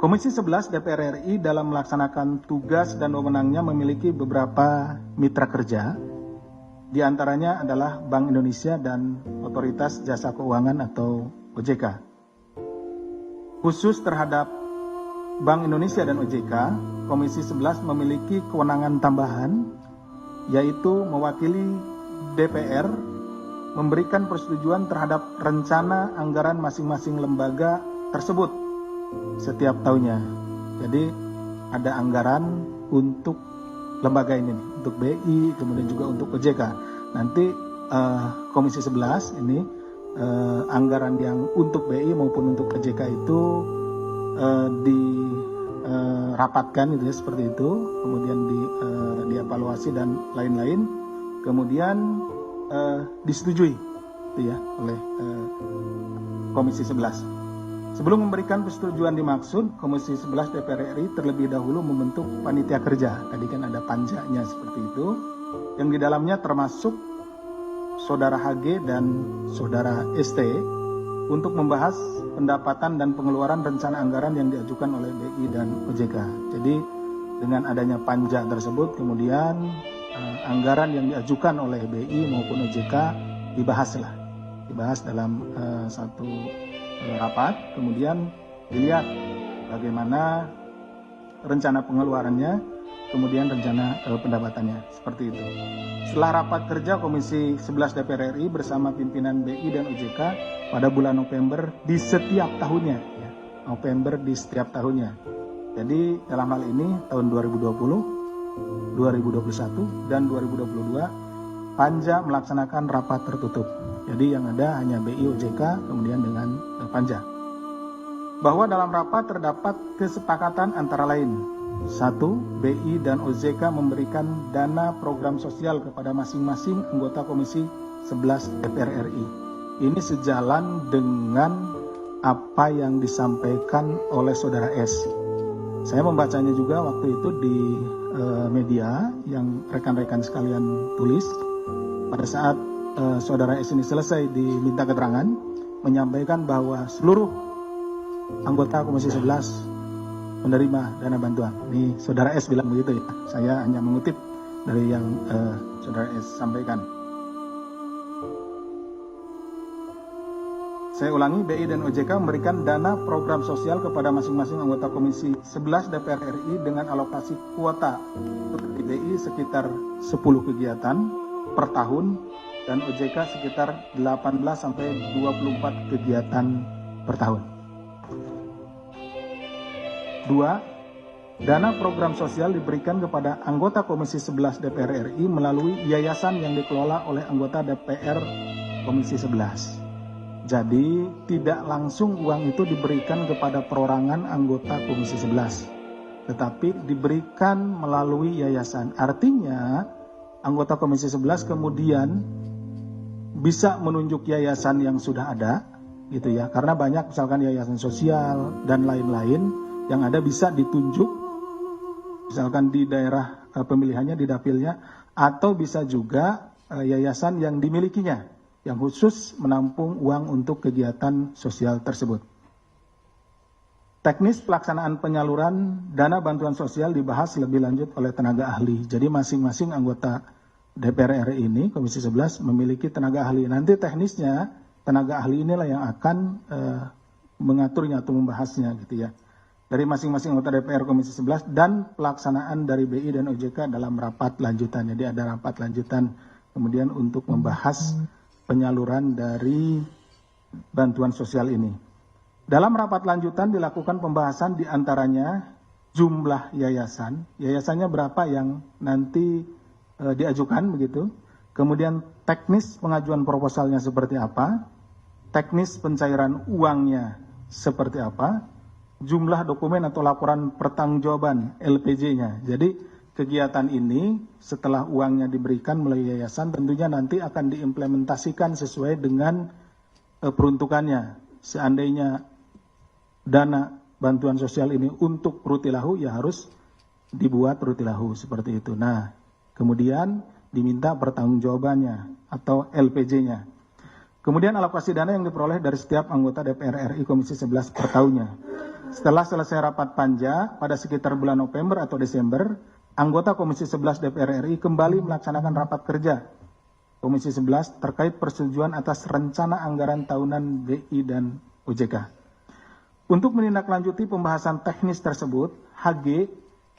Komisi 11 DPR RI dalam melaksanakan tugas dan wewenangnya memiliki beberapa mitra kerja, di antaranya adalah Bank Indonesia dan Otoritas Jasa Keuangan atau OJK. Khusus terhadap Bank Indonesia dan OJK, Komisi 11 memiliki kewenangan tambahan, yaitu mewakili DPR memberikan persetujuan terhadap rencana anggaran masing-masing lembaga tersebut setiap tahunnya. Jadi ada anggaran untuk lembaga ini, untuk BI, kemudian juga untuk OJK. Nanti Komisi 11 ini anggaran yang untuk BI maupun untuk OJK itu dirapatkan gitu ya, seperti itu, kemudian dievaluasi dan lain-lain, kemudian disetujui gitu ya oleh Komisi 11. Sebelum memberikan persetujuan dimaksud, Komisi 11 DPR RI terlebih dahulu membentuk panitia kerja. Tadi kan ada panjanya seperti itu, yang di dalamnya termasuk Saudara HG dan Saudara ST untuk membahas pendapatan dan pengeluaran rencana anggaran yang diajukan oleh BI dan OJK. Jadi dengan adanya panja tersebut, kemudian anggaran yang diajukan oleh BI maupun OJK dibahas dalam satu rapat, kemudian dilihat bagaimana rencana pengeluarannya, kemudian rencana pendapatannya, seperti itu. Setelah rapat kerja Komisi 11 DPR RI bersama pimpinan BI dan OJK pada bulan November di setiap tahunnya, ya. November di setiap tahunnya. Jadi dalam hal ini tahun 2020, 2021, dan 2022 Panja melaksanakan rapat tertutup. Jadi yang ada hanya BI, OJK, kemudian dengan Panja. Bahwa dalam rapat terdapat kesepakatan antara lain: 1. BI dan OJK memberikan dana program sosial kepada masing-masing anggota Komisi 11 DPR RI. Ini sejalan dengan apa yang disampaikan oleh Saudara S. Saya membacanya juga waktu itu di media yang rekan-rekan sekalian tulis. Pada saat Saudara S ini selesai diminta keterangan, menyampaikan bahwa seluruh anggota Komisi 11 menerima dana bantuan. Ini Saudara S bilang begitu ya. Saya hanya mengutip dari yang Saudara S sampaikan. Saya ulangi, BI dan OJK memberikan dana program sosial kepada masing-masing anggota Komisi 11 DPR RI dengan alokasi kuota untuk BI sekitar 10 kegiatan per tahun dan OJK sekitar 18-24 kegiatan per tahun. 2. Dana program sosial diberikan kepada anggota Komisi 11 DPR RI melalui yayasan yang dikelola oleh anggota DPR Komisi 11. Jadi tidak langsung uang itu diberikan kepada perorangan anggota Komisi 11, tetapi diberikan melalui yayasan. Artinya anggota Komisi 11 kemudian bisa menunjuk yayasan yang sudah ada, gitu ya. Karena banyak misalkan yayasan sosial dan lain-lain yang ada bisa ditunjuk, misalkan di daerah pemilihannya, di dapilnya, atau bisa juga yayasan yang dimilikinya, yang khusus menampung uang untuk kegiatan sosial tersebut. Teknis pelaksanaan penyaluran dana bantuan sosial dibahas lebih lanjut oleh tenaga ahli. Jadi masing-masing anggota DPR RI ini, Komisi 11, memiliki tenaga ahli. Nanti teknisnya, tenaga ahli inilah yang akan mengaturnya atau membahasnya gitu ya. Dari masing-masing anggota DPR Komisi 11 dan pelaksanaan dari BI dan OJK dalam rapat lanjutan. Jadi ada rapat lanjutan kemudian untuk membahas penyaluran dari bantuan sosial ini. Dalam rapat lanjutan dilakukan pembahasan diantaranya jumlah yayasan, yayasannya berapa yang nanti diajukan begitu, kemudian teknis pengajuan proposalnya seperti apa, teknis pencairan uangnya seperti apa, jumlah dokumen atau laporan pertanggungjawaban LPJ-nya. Jadi kegiatan ini setelah uangnya diberikan melalui yayasan tentunya nanti akan diimplementasikan sesuai dengan peruntukannya. Seandainya dana bantuan sosial ini untuk rutilahu, ya harus dibuat rutilahu seperti itu. Nah, kemudian diminta pertanggungjawabannya atau LPJ-nya. Kemudian alokasi dana yang diperoleh dari setiap anggota DPR RI Komisi 11 per tahunnya. Setelah selesai rapat panja pada sekitar bulan November atau Desember, anggota Komisi 11 DPR RI kembali melaksanakan rapat kerja Komisi 11 terkait persetujuan atas rencana anggaran tahunan BI dan OJK. Untuk menindaklanjuti pembahasan teknis tersebut, HG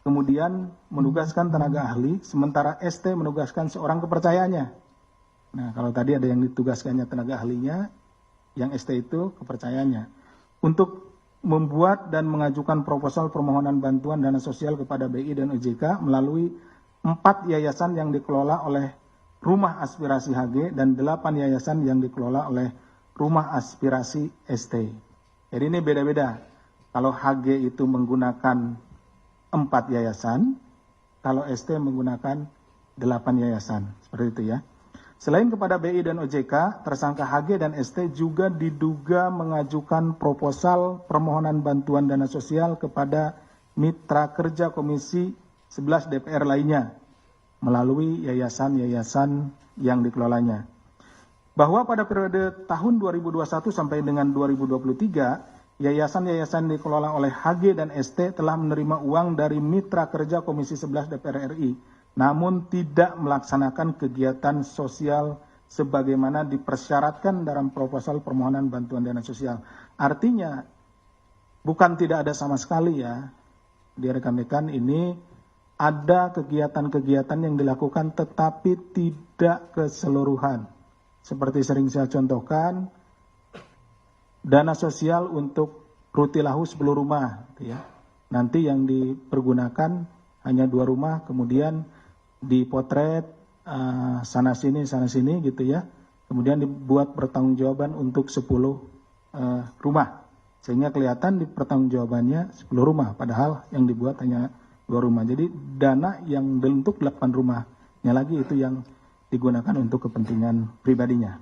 kemudian menugaskan tenaga ahli, sementara ST menugaskan seorang kepercayaannya. Nah, kalau tadi ada yang ditugaskannya tenaga ahlinya, yang ST itu kepercayaannya. Untuk membuat dan mengajukan proposal permohonan bantuan dana sosial kepada BI dan OJK melalui 4 yayasan yang dikelola oleh Rumah Aspirasi HG dan 8 yayasan yang dikelola oleh Rumah Aspirasi ST. Jadi ini beda-beda. Kalau HG itu menggunakan 4 yayasan, kalau ST menggunakan 8 yayasan. Seperti itu ya. Selain kepada BI dan OJK, tersangka HG dan ST juga diduga mengajukan proposal permohonan bantuan dana sosial kepada mitra kerja Komisi 11 DPR lainnya melalui yayasan-yayasan yang dikelolanya. Bahwa pada periode tahun 2021 sampai dengan 2023, yayasan-yayasan dikelola oleh HG dan ST telah menerima uang dari mitra kerja Komisi 11 DPR RI, namun tidak melaksanakan kegiatan sosial sebagaimana dipersyaratkan dalam proposal permohonan bantuan dana sosial. Artinya, bukan tidak ada sama sekali ya, di rekan-rekan ini ada kegiatan-kegiatan yang dilakukan tetapi tidak keseluruhan. Seperti sering saya contohkan, dana sosial untuk rutilahu 10 rumah. Ya. Nanti yang dipergunakan hanya 2 rumah, kemudian dipotret sana sini gitu ya. Kemudian dibuat pertanggungjawaban untuk 10 rumah. Sehingga kelihatan di pertanggungjawabannya 10 rumah, padahal yang dibuat hanya 2 rumah. Jadi dana yang untuk 8 rumahnya lagi itu yang digunakan untuk kepentingan pribadinya.